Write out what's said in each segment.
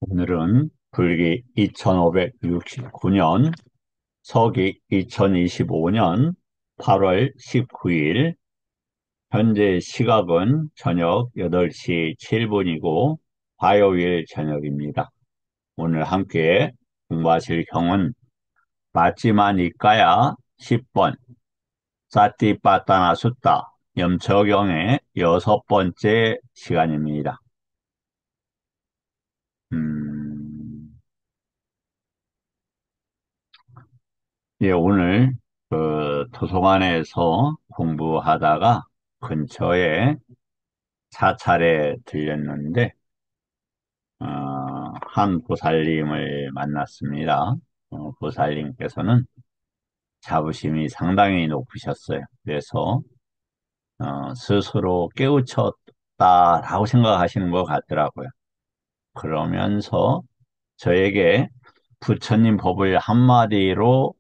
오늘은 불기 2569년, 서기 2025년 8월 19일, 현재 시각은 저녁 8시 7분이고, 화요일 저녁입니다. 오늘 함께 공부하실 경은 맞지마니까야 10번, 사띠빠따나 숫다, 염처경의 6번째 시간입니다. 음, 예, 오늘 도서관에서 공부하다가 근처에 사찰에 들렸는데 한 보살님을 만났습니다. 보살님께서는 자부심이 상당히 높으셨어요. 그래서 스스로 깨우쳤다라고 생각하시는 것 같더라고요. 그러면서 저에게 부처님 법을 한마디로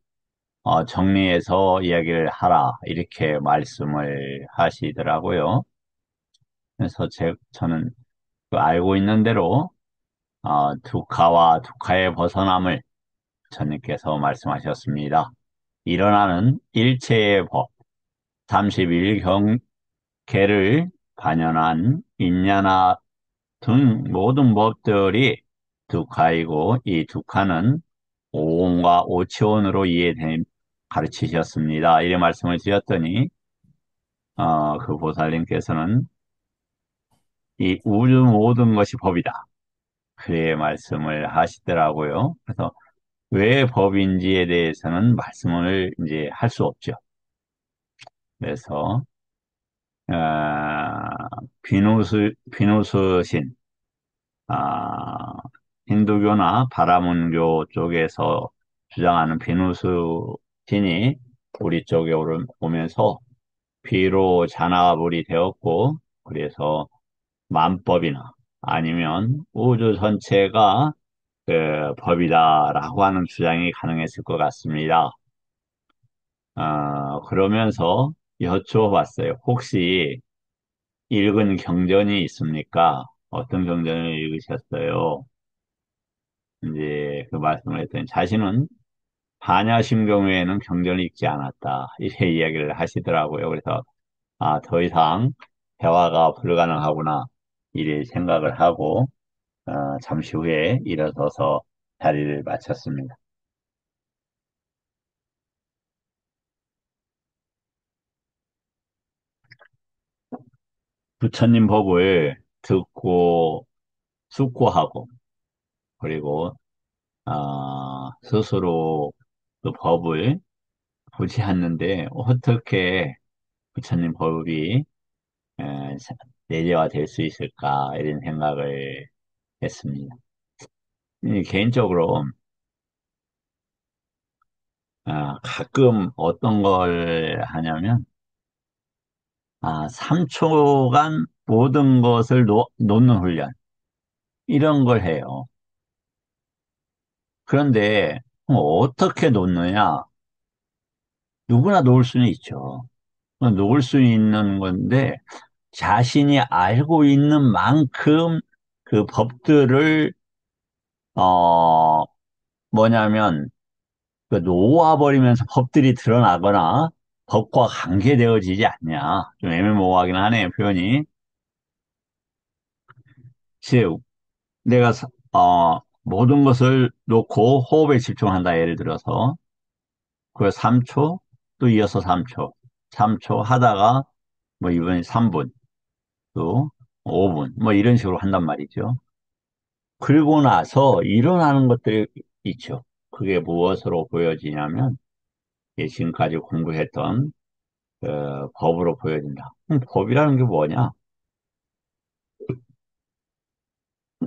정리해서 이야기를 하라, 이렇게 말씀을 하시더라고요. 그래서 저는 그 알고 있는 대로, 두카와 두카의 벗어남을 부처님께서 말씀하셨습니다. 일어나는 일체의 법, 31경계를 반영한 인야나 등 모든 법들이 두카이고, 이 두카는 오온과 오치온으로 이해된 가르치셨습니다. 이래 말씀을 드렸더니 그 보살님께서는 이 우주 모든 것이 법이다, 그의 말씀을 하시더라고요. 그래서 왜 법인지에 대해서는 말씀을 이제 할 수 없죠. 그래서 비누스신, 아, 힌두교나 바라문교 쪽에서 주장하는 비누스신이 우리 쪽에 오면서 비로 잔화불이 되었고, 그래서 만법이나 아니면 우주 전체가 그 법이다라고 하는 주장이 가능했을 것 같습니다. 그러면서 여쭤봤어요. 혹시 읽은 경전이 있습니까? 어떤 경전을 읽으셨어요? 이제 그 말씀을 했더니 자신은 반야심경 외에는 경전을 읽지 않았다, 이렇게 이야기를 하시더라고요. 그래서 더 이상 대화가 불가능하구나, 이래 생각을 하고 잠시 후에 일어서서 자리를 마쳤습니다. 부처님 법을 듣고 숙고하고, 그리고 스스로 그 법을 보지 않는데 어떻게 부처님 법이 내재화 될 수 있을까, 이런 생각을 했습니다. 개인적으로 가끔 어떤 걸 하냐면 3초간 모든 것을 놓는 훈련, 이런 걸 해요. 그런데 어떻게 놓느냐? 누구나 놓을 수는 있죠. 놓을 수 있는 건데 자신이 알고 있는 만큼 그 법들을 어 뭐냐면 그 놓아버리면서 법들이 드러나거나 법과 관계되어지지 않냐. 좀 애매모호하긴 하네요, 표현이. 즉, 내가 모든 것을 놓고 호흡에 집중한다, 예를 들어서 그 3초, 또 이어서 3초, 3초 하다가 뭐 이번에 3분, 또 5분, 뭐 이런 식으로 한단 말이죠. 그리고 나서 일어나는 것들이 있죠. 그게 무엇으로 보여지냐면 지금까지 공부했던 법으로 보여진다. 법이라는 게 뭐냐?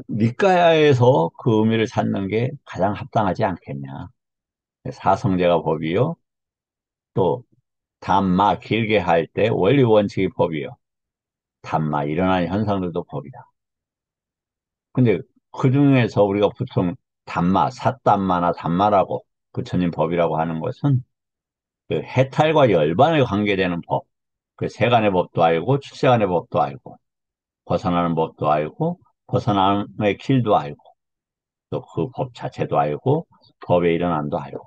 니까야에서 그 의미를 찾는 게 가장 합당하지 않겠냐. 사성제가 법이요. 또 담마 길게 할 때 원리 원칙이 법이요. 담마 일어나는 현상들도 법이다. 근데 그 중에서 우리가 보통 담마, 사담마나 담마라고 부처님 법이라고 하는 것은 그 해탈과 열반에 관계되는 법, 그 세간의 법도 알고 출세간의 법도 알고 벗어나는 법도 알고 벗어남의 길도 알고, 또 그 법 자체도 알고 법의 일어남도 알고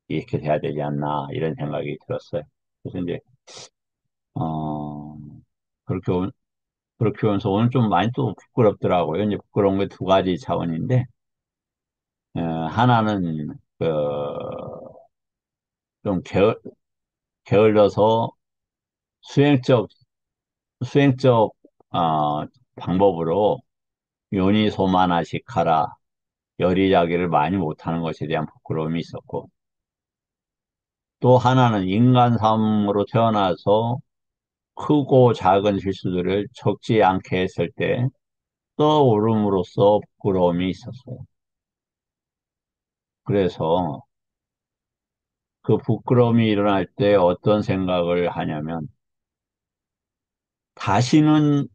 이렇게 돼야 되지 않나 이런 생각이 들었어요. 그래서 이제 어 그렇게 그렇게 오면서 오늘 좀 많이 또 부끄럽더라고요. 이제 부끄러운 게 두 가지 차원인데 하나는 좀 게을러서 수행적 수행적 방법으로 요니소만화식하라 열의야기를 많이 못하는 것에 대한 부끄러움이 있었고 또 하나는 인간 삶으로 태어나서 크고 작은 실수들을 적지 않게 했을 때 떠오름으로써 부끄러움이 있었어요. 그래서 그 부끄러움이 일어날 때 어떤 생각을 하냐면 다시는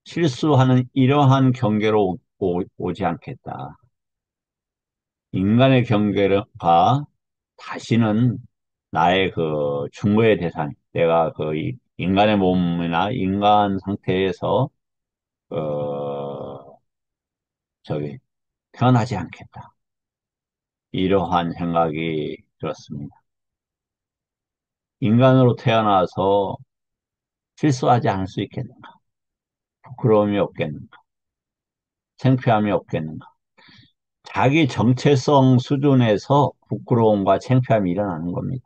실수하는 이러한 경계로 오지 않겠다. 인간의 경계가 다시는 나의 그 충고의 대상, 내가 그 인간의 몸이나 인간 상태에서 저기 태어나지 않겠다. 이러한 생각이 들었습니다. 인간으로 태어나서 실수하지 않을 수 있겠는가? 부끄러움이 없겠는가? 창피함이 없겠는가? 자기 정체성 수준에서 부끄러움과 창피함이 일어나는 겁니다.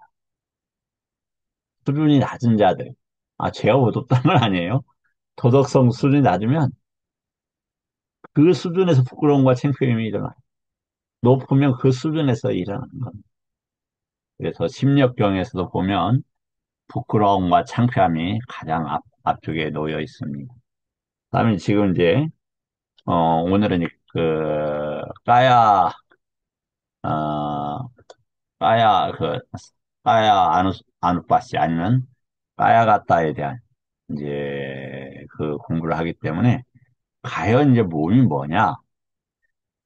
수준이 낮은 자들. 제가 어둡다는 건 아니에요. 도덕성 수준이 낮으면 그 수준에서 부끄러움과 창피함이 일어나요. 높으면 그 수준에서 일어나는 겁니다. 그래서 심리학경에서도 보면 부끄러움과 창피함이 가장 앞쪽에 놓여 있습니다. 그다음에 지금 이제 오늘은 어, 까야 까야 아누빠시 아니면 까야가따에 대한 이제 그 공부를 하기 때문에 과연 이제 몸이 뭐냐?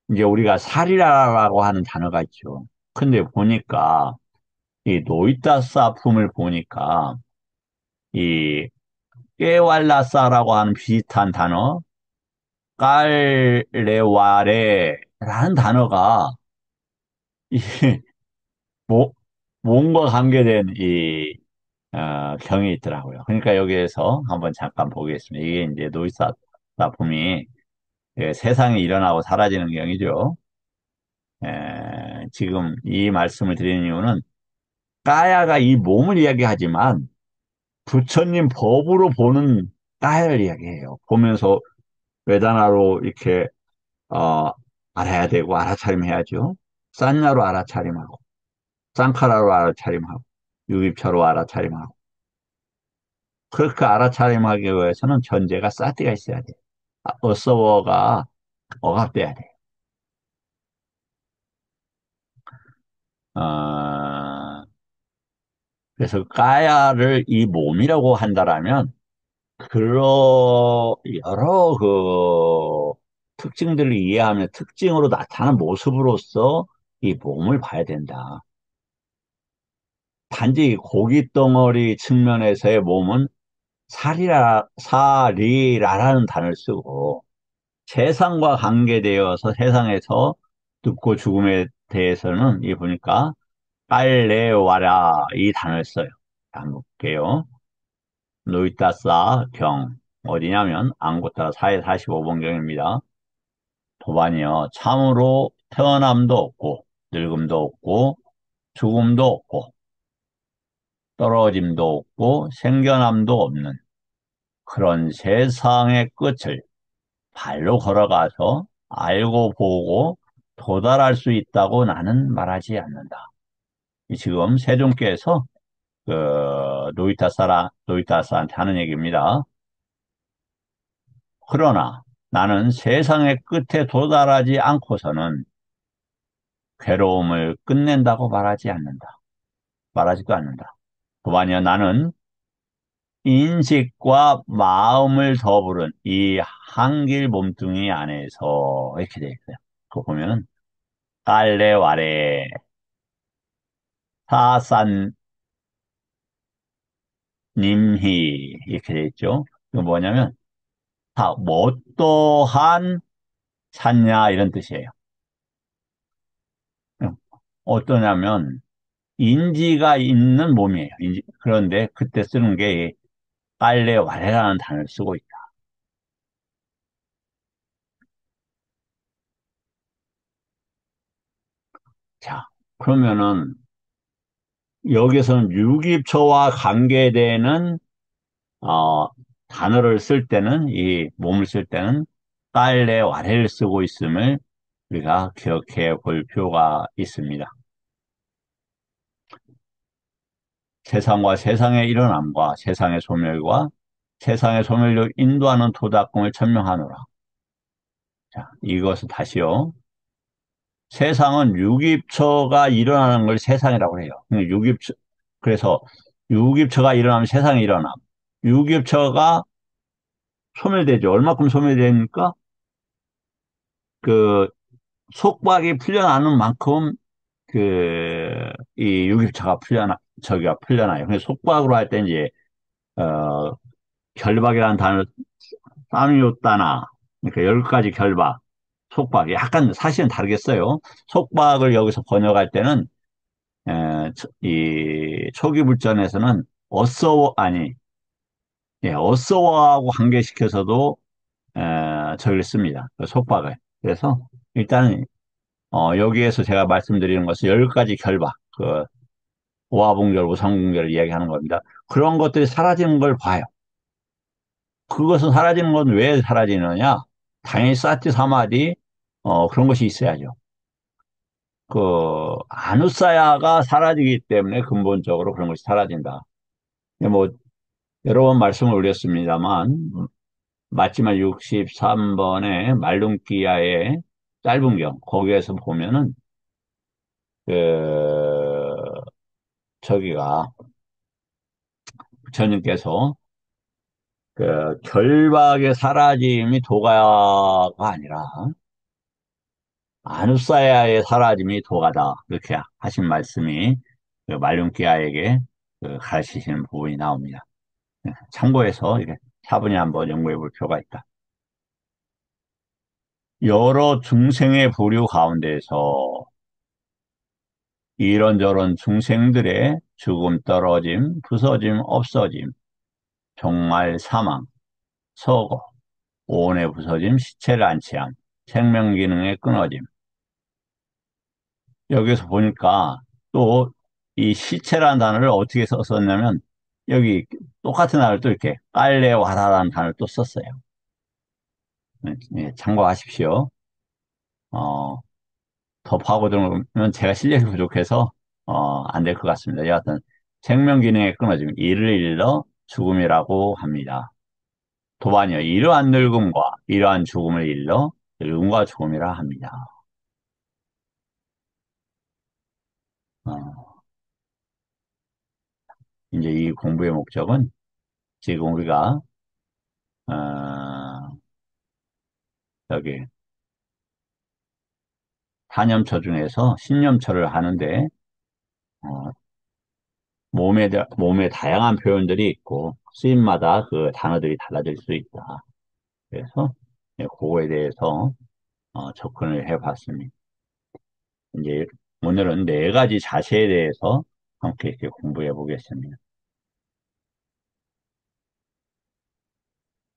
이제 우리가 살이라고 하는 단어가 있죠. 근데 보니까 이 노이타사품을 보니까 이 깨왈라사라고 하는 비슷한 단어 깔레와레라는 단어가 이 모, 몸과 관계된 경이 있더라고요. 그러니까 여기에서 한번 잠깐 보겠습니다. 이게 이제 노이사사품이 세상에 일어나고 사라지는 경이죠. 지금 이 말씀을 드리는 이유는 까야가 이 몸을 이야기하지만 부처님 법으로 보는 까야를 이야기해요. 보면서 외단화로 이렇게 어, 알아야 되고 알아차림해야죠. 산야로 알아차림하고 쌍카라로 알아차림하고 유입차로 알아차림하고 그렇게 알아차림하기 위해서는 전제가 사티가 있어야 돼요. 어서워가 억압돼야 돼요. 어, 그래서 까야를 이 몸이라고 한다라면 여러 특징들을 이해하면 특징으로 나타나는 모습으로서 이 몸을 봐야 된다. 단지 고기 덩어리 측면에서의 몸은 사리라라는 단어를 쓰고 세상과 관계되어서 세상에서 듣고 죽음에 대해서는 이 보니까 빨래와라 이 단어를 써요. 한번 볼게요. 노이타사 경 어디냐면 앙고타 445번경입니다. 도반이요. 참으로 태어남도 없고 늙음도 없고 죽음도 없고 떨어짐도 없고 생겨남도 없는 그런 세상의 끝을 발로 걸어가서 알고 보고 도달할 수 있다고 나는 말하지 않는다. 지금 세종께서 노이타사한테 하는 얘기입니다. 그러나 나는 세상의 끝에 도달하지 않고서는 괴로움을 끝낸다고 말하지 않는다. 말하지도 않는다. 그만이야 나는 인식과 마음을 더불은 이 한길 몸뚱이 안에서 이렇게 돼 있어요. 그거 보면은 깔레와레 사산 님히 이렇게 돼 있죠. 이거 뭐냐면 다 뭐 또한 찾냐 이런 뜻이에요. 어떠냐면, 인지가 있는 몸이에요. 그런데 그때 쓰는 게 빨래 와래라는 단어를 쓰고 있다. 자, 그러면은 여기서는 유기처와 관계되는 어, 단어를 쓸 때는 이 몸을 쓸 때는 빨래 와래를 쓰고 있음을 우리가 기억해 볼 필요가 있습니다. 세상과 세상의 일어남과 세상의 소멸과 세상의 소멸로 인도하는 도덕공을 천명하노라. 자, 이것을 다시요. 세상은 유깁처가 일어나는 걸 세상이라고 해요. 유깁처, 그래서 유깁처가 일어나면 세상이 일어나. 유깁처가 소멸되죠. 얼마큼 소멸되니까 그 속박이 풀려나는 만큼 이 유깁처가 저기가 풀려나요. 그래서 속박으로 할 때 이제 어 결박이라는 단어 쌈이었다나 그러니까 열 가지 결박, 속박 약간 사실은 다르겠어요. 속박을 여기서 번역할 때는 이 초기 불전에서는 아니 어서워하고 관계시켜서도 저기를 씁니다. 그 속박을. 그래서 일단은 여기에서 제가 말씀드리는 것은 열 가지 결박, 오화봉절, 오상봉절을 이야기하는 겁니다. 그런 것들이 사라지는 걸 봐요. 그것은 사라지는 건 왜 사라지느냐? 당연히 사티 사마디 그런 것이 있어야죠. 아누사야가 사라지기 때문에 근본적으로 그런 것이 사라진다. 뭐 여러 번 말씀을 올렸습니다만 마지막 63번의 말룸기야의 짧은 경 거기에서 보면은 그 저기가 부처님께서 결박의 사라짐이 도가가 아니라 아누사야의 사라짐이 도가다. 이렇게 하신 말씀이 그 말룸기야에게 가르치시는 부분이 나옵니다. 참고해서 이렇게 차분히 한번 연구해 볼 필요가 있다. 여러 중생의 부류 가운데서 이런저런 중생들의 죽음, 떨어짐, 부서짐, 없어짐, 종말, 사망, 서거, 오온의 부서짐, 시체를 안치함, 생명 기능의 끊어짐. 여기서 보니까 또 이 시체라는 단어를 어떻게 썼냐면 여기 똑같은 단어를 또 이렇게 빨래와라라는 단어를 또 썼어요. 참고하십시오. 어, 더 파고들면 제가 실력이 부족해서 안 될 것 같습니다. 여하튼 생명 기능의 끊어짐, 이를 일러 죽음이라고 합니다. 도반이요. 이러한 늙음과 이러한 죽음을 일러 늙음과 죽음이라 합니다. 어, 이제 이 공부의 목적은 지금 우리가 어, 여기 사념처 중에서 신념처를 하는데 어, 몸에 다양한 표현들이 있고 쓰임마다 그 단어들이 달라질 수 있다. 그래서 그거에 대해서 접근을 해봤습니다. 이제 오늘은 네 가지 자세에 대해서 함께 이렇게 공부해 보겠습니다.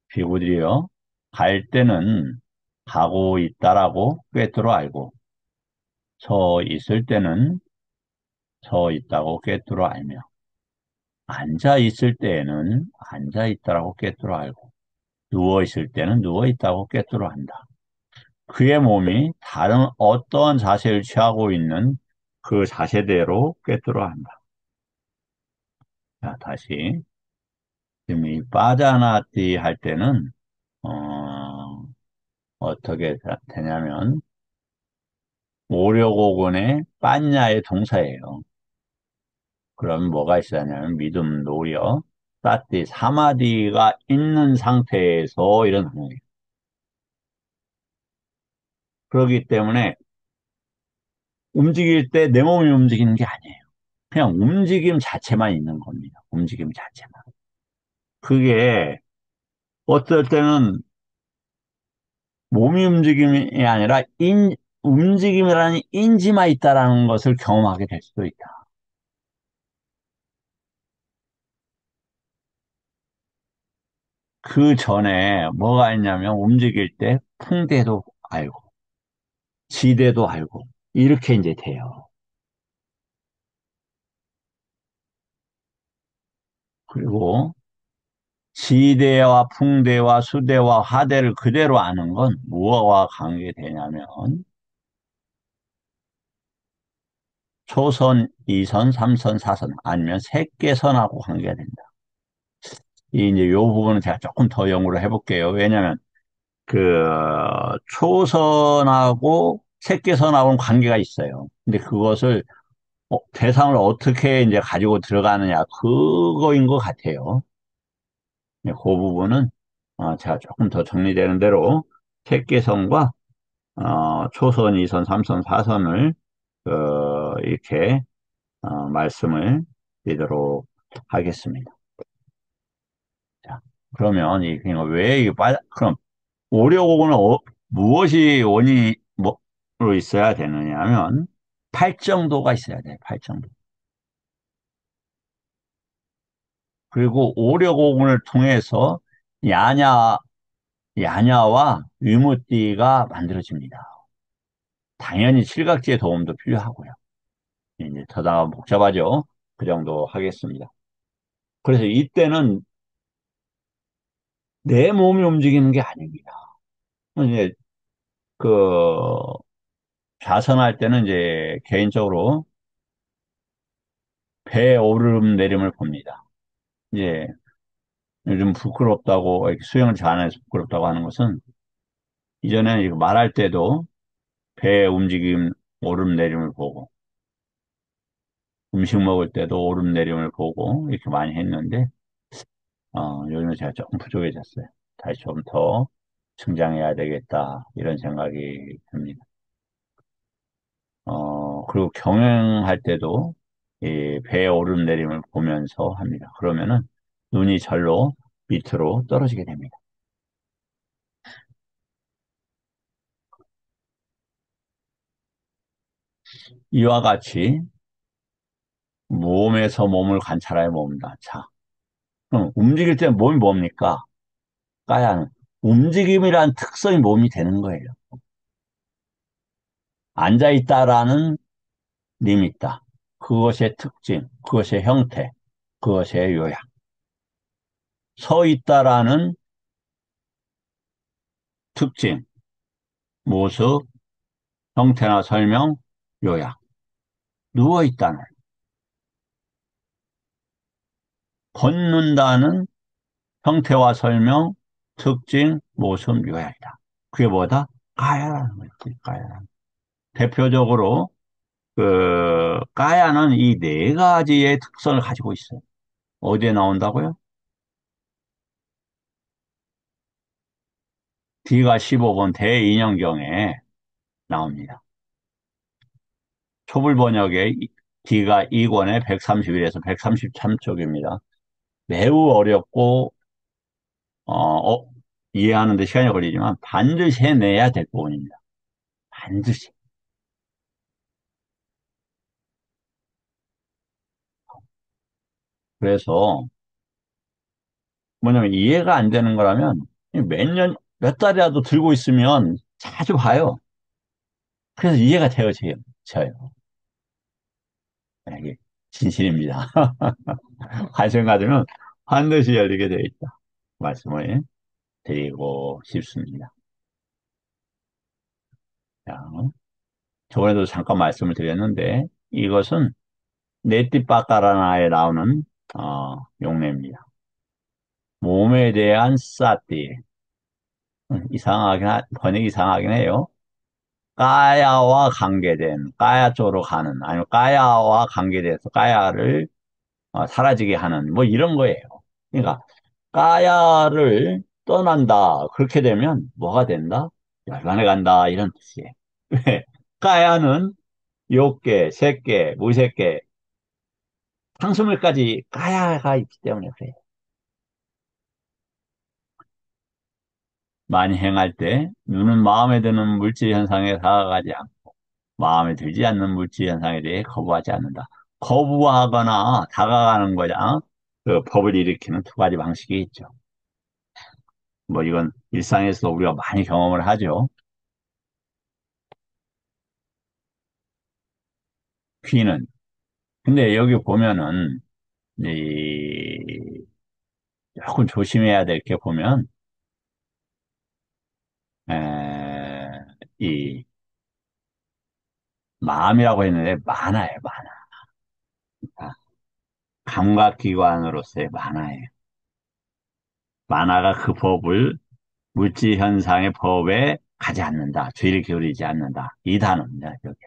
비구들이요, 갈 때는 가고 있다라고 꿰뚫어 알고, 서 있을 때는 서 있다고 꿰뚫어 알며, 앉아 있을 때에는 앉아 있다라고 꿰뚫어 알고, 누워 있을 때는 누워 있다고 꿰뚫어 안다. 그의 몸이 다른 어떠한 자세를 취하고 있는 그 자세대로 꿰뚫어 한다. 자, 다시. 지금 이 빠자나띠 할 때는, 어떻게 되냐면, 오려고군의 빠냐의 동사예요. 그럼 뭐가 있어야냐면, 믿음, 노려, 따띠, 사마디가 있는 상태에서 일어나는 거예요. 그렇기 때문에, 움직일 때 내 몸이 움직이는 게 아니에요. 그냥 움직임 자체만 있는 겁니다. 움직임 자체만. 그게 어떨 때는 몸이 움직임이 아니라 움직임이라는 인지만 있다라는 것을 경험하게 될 수도 있다. 그 전에 뭐가 있냐면 움직일 때 풍대도 알고, 지대도 알고, 이렇게 이제 돼요. 그리고 지대와 풍대와 수대와 하대를 그대로 아는 건 무엇과 관계되냐면 초선, 이선, 삼선, 사선 아니면 색계선하고 관계가 된다. 이 이제 요 부분은 제가 조금 더 연구를 해볼게요. 왜냐하면 그 초선하고 색계선하고는 관계가 있어요. 근데 그것을 대상을 어떻게 이제 가지고 들어가느냐 그거인 것 같아요. 네, 그 부분은 제가 조금 더 정리되는 대로 색계선과 초선, 이선, 삼선, 사선을 이렇게 말씀을 드리도록 하겠습니다. 자, 그러면 그러니까 왜 이게 그럼 오려고는 무엇이 원인으로 있어야 되느냐면 팔정도가 있어야 돼요. 팔정도. 그리고 오려고군을 통해서 야냐 야냐와 위무띠가 만들어집니다. 당연히 칠각지의 도움도 필요하고요. 이제 더다가 복잡하죠. 그 정도 하겠습니다. 그래서 이때는 내 몸이 움직이는 게 아닙니다. 이제 그 좌선할 때는 이제 개인적으로 배 오름 내림을 봅니다. 이제 요즘 부끄럽다고 이렇게 수영을 잘안해서 부끄럽다고 하는 것은 이전에는 이거 말할 때도 배 움직임 오름 내림을 보고 음식 먹을 때도 오름 내림을 보고 이렇게 많이 했는데 요즘에 제가 조금 부족해졌어요. 다시 좀 더 성장해야 되겠다 이런 생각이 듭니다. 그리고 경영할 때도 이 배 오름 내림을 보면서 합니다. 그러면은 눈이 절로 밑으로 떨어지게 됩니다. 이와 같이 몸에서 몸을 관찰하여 봅니다. 자, 그럼 움직일 때 몸이 뭡니까? 까야는 움직임이란 특성이 몸이 되는 거예요. 앉아 있다라는 림이 있다. 그것의 특징, 그것의 형태, 그것의 요약. 서 있다라는 특징, 모습, 형태나 설명, 요약. 누워 있다는 걷는다는 형태와 설명, 특징, 모습, 요약이다. 그게 뭐다? 까야라는 거예요. 까야. 대표적으로 까야는 이 네 가지의 특성을 가지고 있어요. 어디에 나온다고요? D가 15번 대인형경에 나옵니다. 초불 번역에 D가 2권에 131에서 133쪽입니다. 매우 어렵고 어, 이해하는 데 시간이 걸리지만 반드시 해내야 될 부분입니다. 반드시. 그래서 뭐냐면 이해가 안 되는 거라면 몇 년, 몇 달이라도 들고 있으면 자주 봐요. 그래서 이해가 되어져요. 저요. 이게 진실입니다. 관심 가지면 반드시 열리게 되어 있다. 말씀을 드리고 싶습니다. 자, 저번에도 잠깐 말씀을 드렸는데 이것은 네티빠까라나에 나오는 용례입니다. 몸에 대한 싸띠. 번역이 이상하긴 해요. 까야와 관계된, 까야 쪽으로 가는, 아니면 까야와 관계돼서 까야를 사라지게 하는, 뭐 이런 거예요. 그러니까, 까야를 떠난다. 그렇게 되면 뭐가 된다? 열반에 간다. 이런 뜻이에요. 왜? 까야는 욕계, 색계, 무색계, 상수물까지 까야가 있기 때문에 그래요. 많이 행할 때 눈은 마음에 드는 물질 현상에 다가가지 않고 마음에 들지 않는 물질 현상에 대해 거부하지 않는다. 거부하거나 다가가는 거냐? 그 법을 일으키는 두 가지 방식이 있죠. 뭐 이건 일상에서 우리가 많이 경험을 하죠. 귀는. 근데 여기 보면은 이 조금 조심해야 될 게 보면 이 마음이라고 했는데 만화예요, 만화. 아, 감각기관으로서의 만화예요. 만화가 그 법을 물질 현상의 법에 가지 않는다. 주의를 기울이지 않는다. 이 단어입니다. 여기.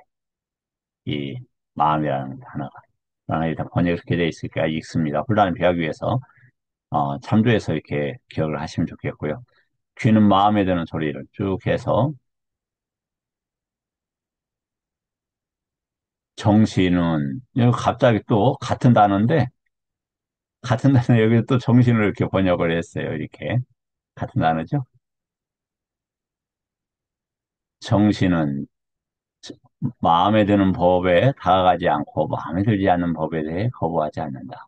이 마음이라는 단어가. 그러나 일단 번역이 그렇게 되어 있으니까 읽습니다. 혼란을 피하기 위해서 참조해서 이렇게 기억을 하시면 좋겠고요. 귀는 마음에 드는 소리를 쭉 해서 정신은 여기 갑자기 또 같은 단어 여기 또 정신을 이렇게 번역을 했어요. 이렇게 같은 단어죠. 정신은 마음에 드는 법에 다가가지 않고 마음에 들지 않는 법에 대해 거부하지 않는다.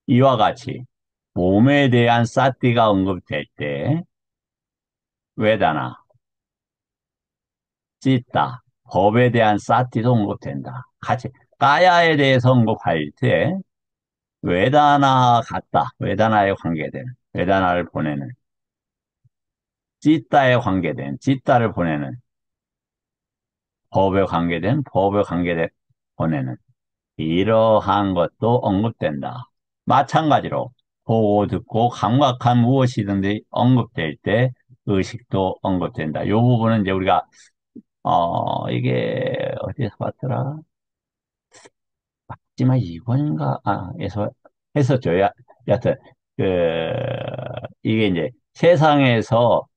이와 같이 몸에 대한 사띠가 언급될 때 외다나, 찢다, 법에 대한 사띠도 언급된다. 같이 까야에 대해서 언급할 때 외다나 같다. 외다나에 관계된 외다나를 보내는 찢다에 관계된 찢다를 보내는 법에 관계된 보내는 이러한 것도 언급된다. 마찬가지로 보고 듣고 감각한 무엇이든지 언급될 때 의식도 언급된다. 이 부분은 이제 우리가 이게 어디에서 봤더라? 하지만 이번인가 에서 했었죠. 여하튼 그 이게 이제 세상에서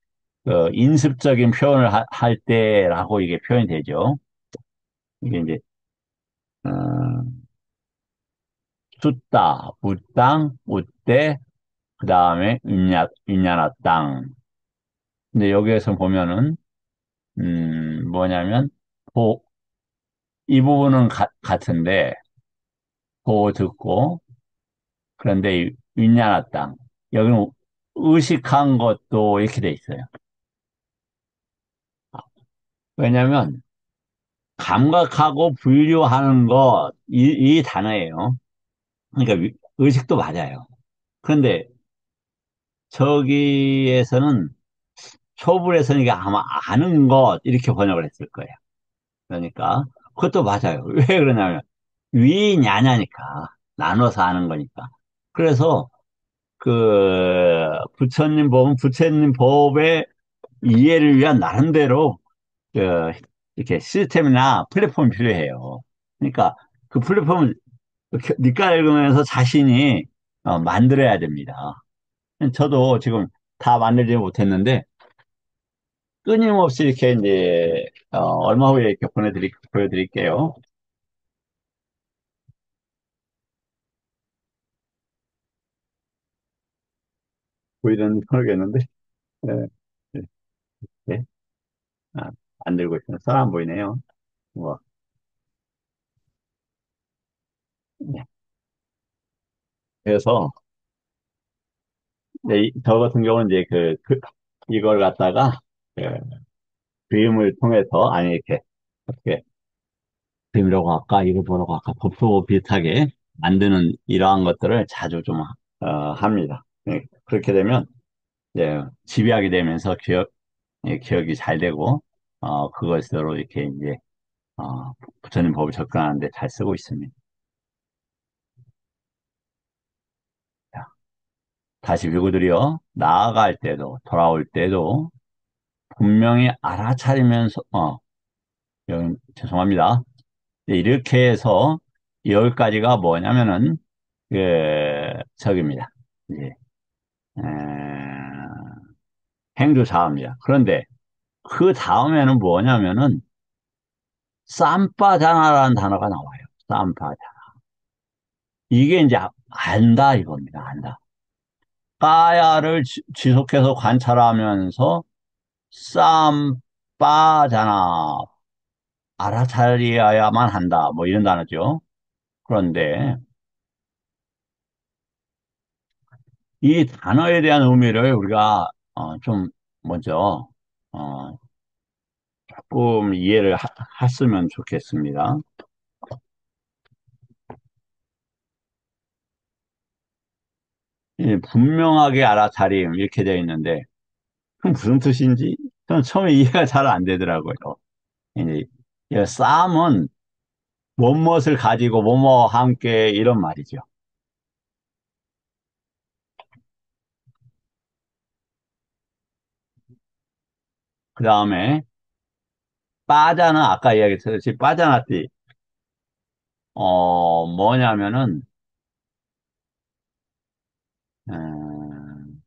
그 인습적인 표현을 할 때라고 이게 표현이 되죠. 이게 이제 어, 숫다, 웃당, 웃대, 그 다음에 윗냐나 땅. 근데 여기에서 보면은 뭐냐면 보, 이 부분은 같은데 보고 듣고 그런데 이 윗냐나 땅 여기는 의식한 것도 이렇게 돼 있어요. 왜냐면 감각하고 분류하는 것 이 단어예요. 그러니까 의식도 맞아요. 그런데 저기에서는 초불에서는 이게 아마 아는 것 이렇게 번역을 했을 거예요. 그러니까 그것도 맞아요. 왜 그러냐면 위냐냐니까 나눠서 아는 거니까. 그래서 그 부처님 법은 부처님 법의 이해를 위한 나름대로 그 이렇게 시스템이나 플랫폼이 필요해요. 그러니까 그 플랫폼을 니까 읽으면서 자신이 만들어야 됩니다. 저도 지금 다 만들지 못했는데 끊임없이 이렇게 이제 얼마 후에 이렇게 보여드릴게요. 보이는지 모르겠는데 네, 네, 네. 아, 안 들고 있으면 안 보이네요. 뭐 네. 그래서 저 같은 경우는 이제 이걸 갖다가 그 그림을 통해서 아니 이렇게 어떻게 그림이라고 할까 이걸 뭐라고 할까 도표 비슷하게 만드는 이러한 것들을 자주 좀 합니다. 네, 그렇게 되면 이제 집요하게 되면서 기억이 잘 되고 그것으로 이렇게 이제 부처님 법을 접근하는데 잘 쓰고 있습니다. 자, 다시 비구들이요 나아갈 때도 돌아올 때도 분명히 알아차리면서 죄송합니다. 이렇게 해서 여기까지가 뭐냐면은 저기입니다. 이제 에, 행주사입니다. 그런데 그 다음에는 뭐냐면은 쌈바자나라는 단어가 나와요. 쌈바자. 이게 이제 안다 이겁니다. 안다. 까야를 지속해서 관찰하면서 쌈바잖아. 알아차려야만 한다. 뭐 이런 단어죠. 그런데 이 단어에 대한 의미를 우리가 좀 먼저 어, 조금 이해를 했으면 좋겠습니다. 이 분명하게 알아차림 이렇게 되어 있는데 그럼 무슨 뜻인지 저는 처음에 이해가 잘 안 되더라고요. 이제 이 쌈은 무엇을 가지고 뭐뭐와 함께 이런 말이죠. 그 다음에 빠자는 아까 이야기했듯이 빠자나띠 뭐냐면은 음,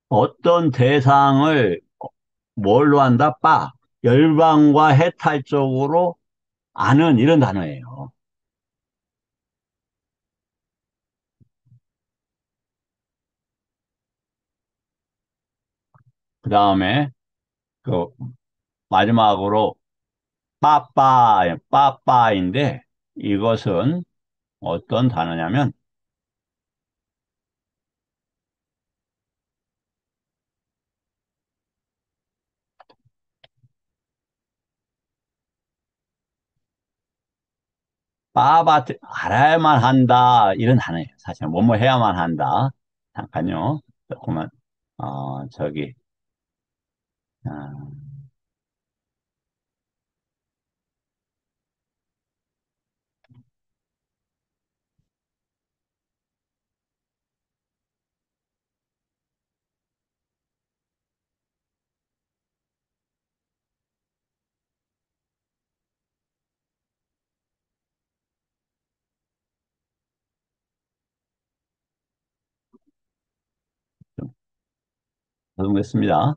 어떤 대상을 뭘로 한다? 열방과 해탈 쪽으로 아는 이런 단어예요. 그 다음에 그 마지막으로 빠빠인데 이것은 어떤 단어냐면 알아야만 한다 이런 단어예요. 사실 뭐뭐 해야만 한다. 잠깐요. 조금만 저기 어, 좀 적응했습니다.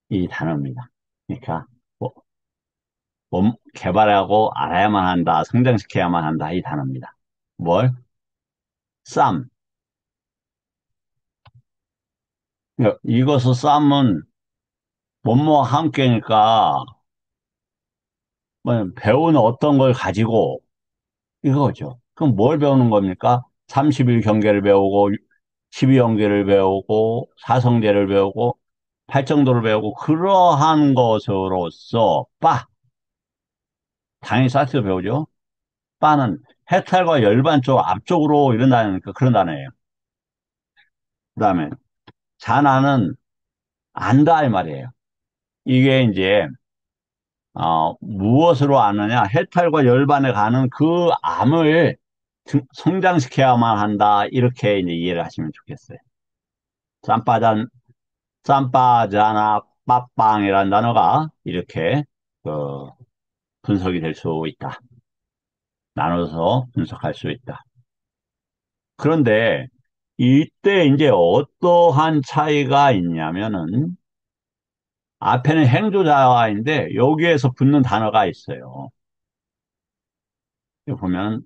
이 단어입니다. 그러니까 뭐, 개발하고 알아야만 한다, 성장시켜야만 한다 이 단어입니다. 뭘? 쌈. 그러니까 이것을 쌈은 뭐뭐와 함께니까 뭐 배우는 어떤 걸 가지고 이거죠. 그럼 뭘 배우는 겁니까? 30일 경계를 배우고 12경계를 배우고 사성제를 배우고 팔정도를 배우고 그러한 것으로서 당연히 사트도 배우죠. 빠는 해탈과 열반 쪽 앞쪽으로 이런다는 그런 단어예요. 그다음에 자나는 안다 이 말이에요. 이게 이제 무엇으로 아느냐? 해탈과 열반에 가는 그 암을 성장시켜야만 한다. 이렇게 이제 이해를 하시면 좋겠어요. 쌈바잔, 쌈바자나 빠빵이라는 단어가 이렇게 그 분석이 될 수 있다. 나눠서 분석할 수 있다. 그런데 이때 이제 어떠한 차이가 있냐면은 앞에는 행조자와인데 여기에서 붙는 단어가 있어요. 여기 보면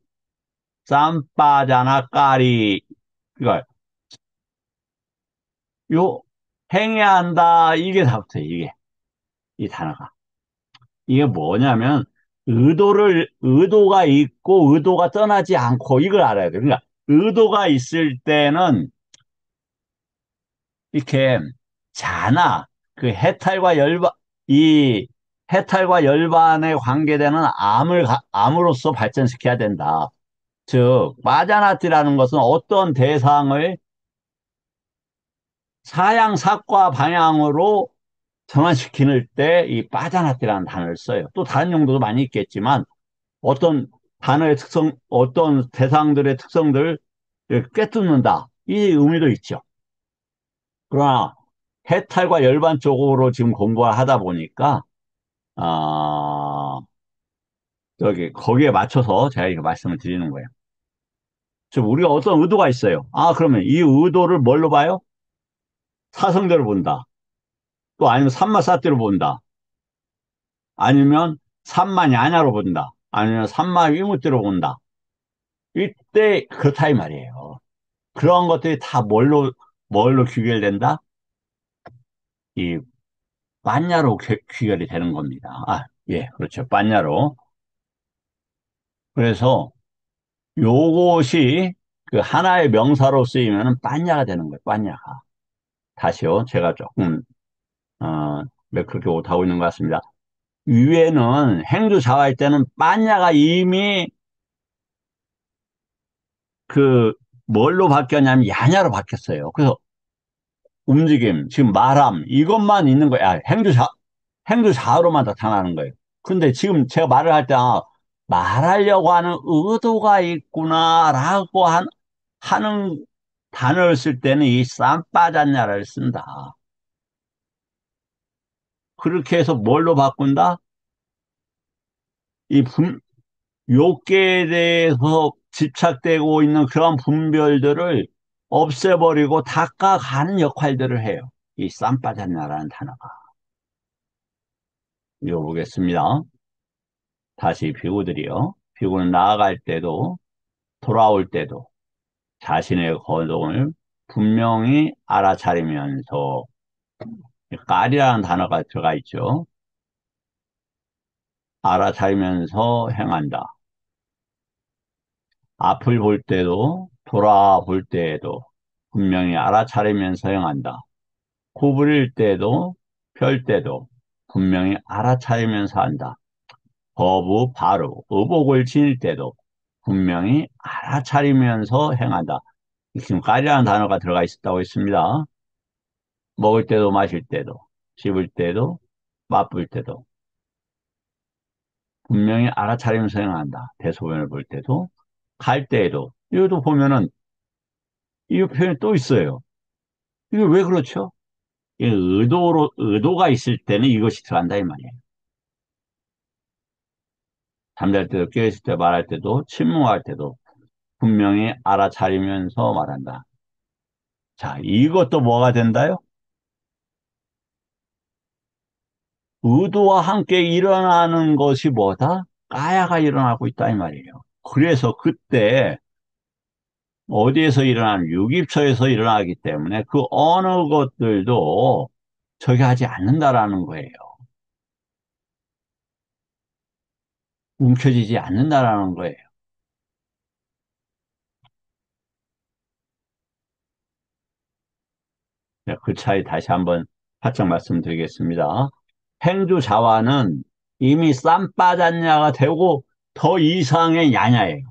쌈바자나 까리 그러니까 요 행해야 한다 이게 다 붙어요. 이게 이 단어가 이게 뭐냐면 의도가 있고 의도가 떠나지 않고 이걸 알아야 돼요. 그러니까 의도가 있을 때는 이렇게 자나 그 이 해탈과 열반에 관계되는 암으로서 발전시켜야 된다. 즉, 마자나티라는 것은 어떤 대상을 사양, 사과 방향으로 전환시키는 때 이 빠자나티라는 단어를 써요. 또 다른 용도도 많이 있겠지만 어떤 단어의 특성, 어떤 대상들의 특성들을 꿰뚫는다. 이 의미도 있죠. 그러나 해탈과 열반 쪽으로 지금 공부를 하다 보니까 아, 거기에 맞춰서 제가 이렇게 말씀을 드리는 거예요. 즉 우리가 어떤 의도가 있어요. 그러면 이 의도를 뭘로 봐요? 사성대로 본다. 또 아니면 삼마사대로 본다. 아니면 삼마냐냐로 본다. 아니면 삼마위무대로 본다. 이때 그렇다 이 말이에요. 그런 것들이 다 뭘로 귀결된다? 이般若로 귀결이 되는 겁니다. 아, 예, 그렇죠.般若로. 그래서 요것이 그 하나의 명사로 쓰이면은般若가 되는 거예요.般若가. 다시요. 제가 조금 어, 그렇게 못하고 있는 것 같습니다. 위에는 행주 자화할 때는般若가 이미 그 뭘로 바뀌었냐면 야냐로 바뀌었어요. 그래서 움직임, 지금 말함 이것만 있는 거야. 행주 자화로만 나타나는 거예요. 근데 지금 제가 말을 할 때 말하려고 하는 의도가 있구나라고 하는 단어를 쓸 때는 이 쌈빠졌냐를 쓴다. 그렇게 해서 뭘로 바꾼다? 이 요계에 대해서 집착되고 있는 그런 분별들을 없애버리고 닦아가는 역할들을 해요. 이 쌈빠졌냐라는 단어가. 읽어보겠습니다. 다시 비구들이요. 비구는 나아갈 때도 돌아올 때도 자신의 거동을 분명히 알아차리면서 깔이라는 단어가 들어가 있죠. 알아차리면서 행한다. 앞을 볼 때도 돌아볼 때에도 분명히 알아차리면서 행한다. 구부릴 때도 펼 때도 분명히 알아차리면서 한다. 거부, 바로, 의복을 지닐 때도 분명히 알아차리면서 행한다. 지금 깔이라는 단어가 들어가 있었다고 했습니다. 먹을 때도 마실 때도 씹을 때도 맛볼 때도 분명히 알아차리면서 행한다. 대소변을 볼 때도 갈 때에도 이것도 보면은 이 표현이 또 있어요. 이게 왜 그렇죠? 이 의도가 있을 때는 이것이 들어간다 이 말이에요. 잠잘 때도 깨어있을 때 말할 때도 침묵할 때도 분명히 알아차리면서 말한다. 자, 이것도 뭐가 된다요? 의도와 함께 일어나는 것이 뭐다? 까야가 일어나고 있다 이 말이에요. 그래서 그때 어디에서 일어나는 유깁처에서 일어나기 때문에 그 어느 것들도 저기 하지 않는다라는 거예요. 움켜쥐지 않는다라는 거예요. 네, 그 차이 다시 한번 바짝 말씀드리겠습니다. 행주 자화는 이미 쌈빠졌냐가 되고 더 이상의 야냐예요.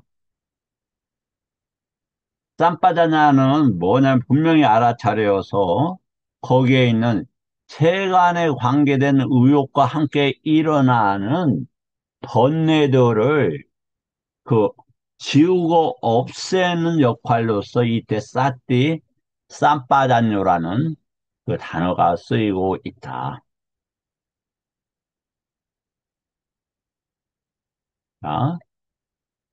쌈빠졌냐는 뭐냐면 분명히 알아차려서 거기에 있는 세간에 관계된 의욕과 함께 일어나는 번뇌들을 그 지우고 없애는 역할로서 이때 싸띠 쌈빠잔요라는 그 단어가 쓰이고 있다. 자,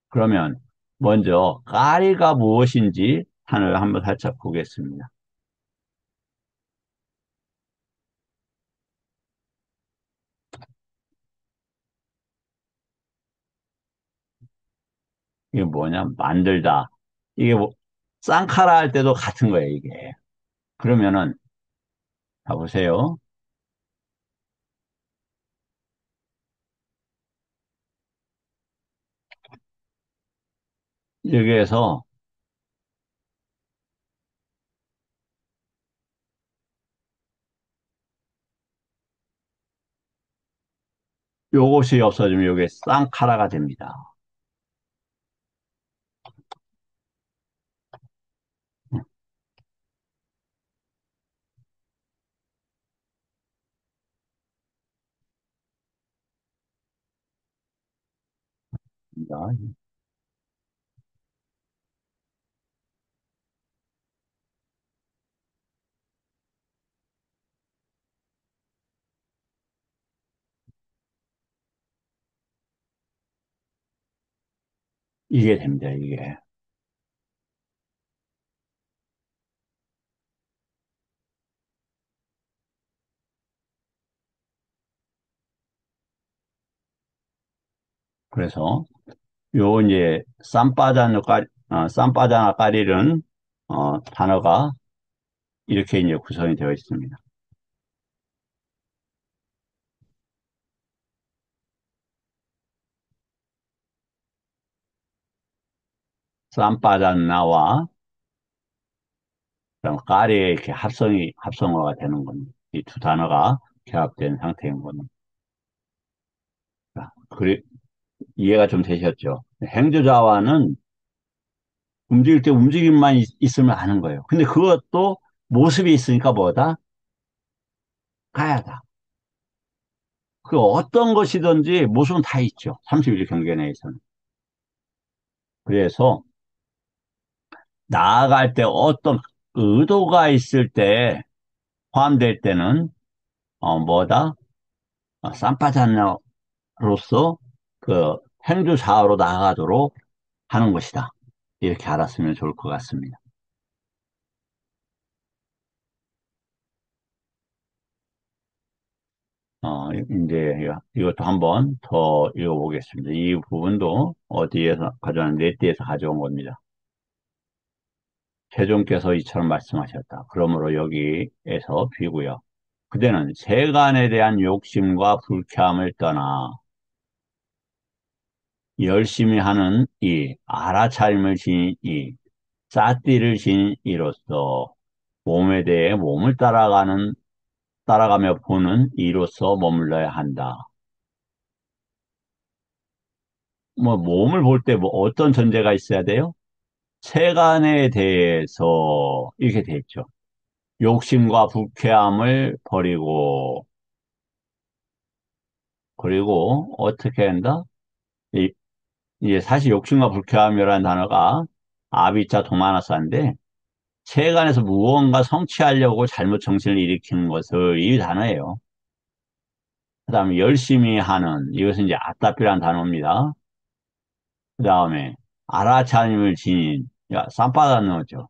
그러면 먼저 까리가 무엇인지 단어를 한번 살짝 보겠습니다. 이게 뭐냐? 만들다. 이게 뭐 쌍카라 할 때도 같은 거예요, 이게. 그러면은 봐보세요. 여기에서 요것이 없어지면 요게 쌍카라가 됩니다. 이게 됩니다, 이게. 그래서 요 이제 쌈바자나 까리는 단어가 이렇게 이제 구성이 되어 있습니다. 쌈바잔나와 그다음 까리의 이렇게 합성어가 되는 겁니다. 이 두 단어가 결합된 상태인 겁니다. 자, 이해가 좀 되셨죠? 행주자와는 움직일 때 움직임만 있으면 아는 거예요. 근데 그것도 모습이 있으니까 뭐다? 가야다. 그 어떤 것이든지 모습은 다 있죠. 31일 경계 내에서는. 그래서 나아갈 때 어떤 의도가 있을 때 포함될 때는 뭐다? 쌈바잔으로서 그 행주자로 나아가도록 하는 것이다. 이렇게 알았으면 좋을 것 같습니다. 이제 이것도 한번 더 읽어보겠습니다. 이 부분도 어디에서 가져왔는 넷띠에서 가져온 겁니다. 세종께서 이처럼 말씀하셨다. 그러므로 여기에서 비고요. 그대는 세간에 대한 욕심과 불쾌함을 떠나 열심히 하는 이, 알아차림을 지닌 이, 쌀띠를 지닌 이로써 몸에 대해 몸을 따라가며 보는 이로써 머물러야 한다. 뭐, 몸을 볼 때 뭐 어떤 전제가 있어야 돼요? 세간에 대해서 이렇게 돼 있죠. 욕심과 불쾌함을 버리고, 그리고 어떻게 한다? 이, 이게 사실 욕심과 불쾌함이라는 단어가 아비자 도마나사인데, 세간에서 무언가 성취하려고 잘못 정신을 일으키는 것을 이 단어예요. 그 다음에 열심히 하는, 이것은 이제 아따피라는 단어입니다. 그 다음에 알아차림을 지닌, 야, 쌈바다노죠.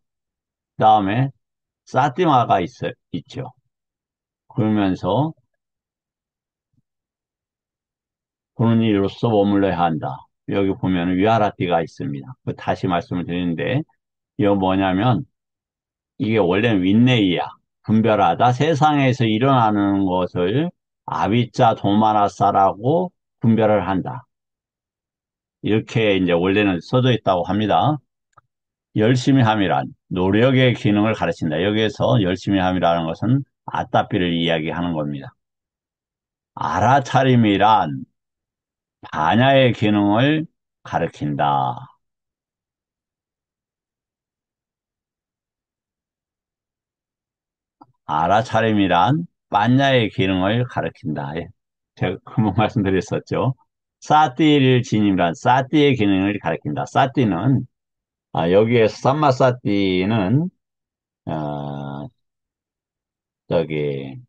그 다음에 사티마가 있죠. 그러면서 보는 이로써 머물러야 한다. 여기 보면 위아라띠가 있습니다. 다시 말씀을 드리는데, 이거 뭐냐면, 이게 원래는 윈네이야. 분별하다. 세상에서 일어나는 것을 아비짜 도마나사라고 분별을 한다. 이렇게 이제 원래는 써져 있다고 합니다. 열심히 함이란 노력의 기능을 가르친다. 여기에서 열심히 함이라는 것은 아따삐를 이야기하는 겁니다. 알아차림이란 반야의 기능을 가르친다. 알아차림이란 반야의 기능을 가르친다. 예. 제가 금방 말씀드렸었죠. 사띠를 지님이란 사띠의 기능을 가리킨다. 사띠는 여기에서 삼마사띠는 어, 저기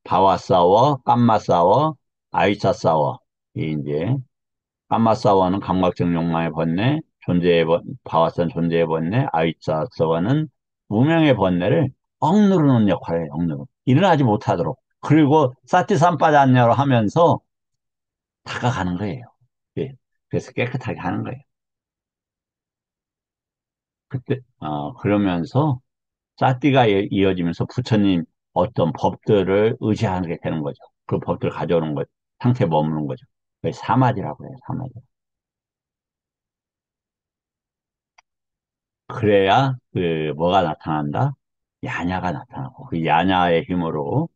바와사워, 깜마사워, 아이차사워. 이 이제 깜마사워는 감각적 욕망의 번뇌, 바와사는 존재의 번뇌, 아이차사워는 무명의 번뇌를 억누르는 역할을 해요. 억누르. 일어나지 못하도록. 그리고 사티삼빠졌냐로 하면서 다가가는 거예요. 예. 그래서 깨끗하게 하는 거예요. 그러면서 사띠가 이어지면서 부처님 어떤 법들을 의지하게 되는 거죠. 그 법들을 가져오는 것, 상태에 머무는 거죠. 그래서 사마디라고 해요, 사마디. 그래야 뭐가 나타난다? 야냐가 나타나고, 그 야냐의 힘으로,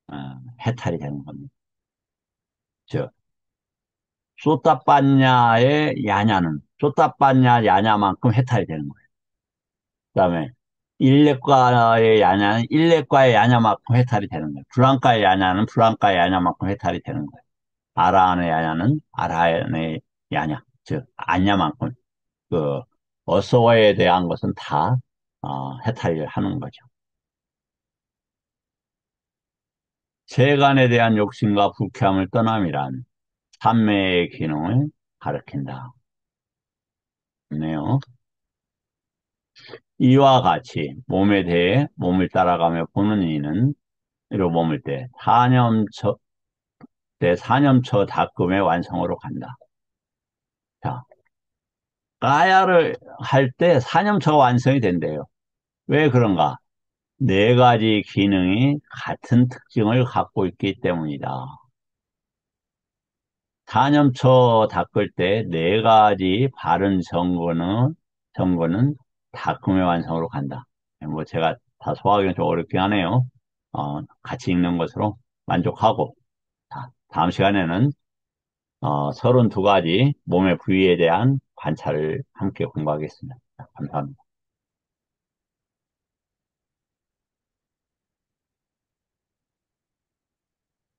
어, 해탈이 되는 겁니다. 즉, 소따빠냐의 야냐는, 소따빠냐 야냐만큼 해탈이 되는 거예요. 그다음에 일렉과의 야냐는 일렉과의 야냐만큼 해탈이 되는 거예요. 불안과의 야냐는 불안과의 야냐만큼 해탈이 되는 거예요. 아라한의 야냐는 아라한의 야냐, 즉 안야만큼 그 어서어에 대한 것은 다 해탈을 하는 거죠. 세간에 대한 욕심과 불쾌함을 떠남이란 삼매의 기능을 가리킨다. 네요. 이와 같이 몸에 대해 몸을 따라가며 보는 이는 이로 머물 때 사념처 닦음의 완성으로 간다. 자, 까야를 할 때 사념처가 완성이 된대요. 왜 그런가? 네 가지 기능이 같은 특징을 갖고 있기 때문이다. 사념처 닦을 때 네 가지 바른 점거는 닦음의 완성으로 간다. 뭐 제가 다 소화하기는 좀 어렵긴 하네요. 같이 읽는 것으로 만족하고, 자, 다음 시간에는 32가지 몸의 부위에 대한 관찰을 함께 공부하겠습니다. 감사합니다.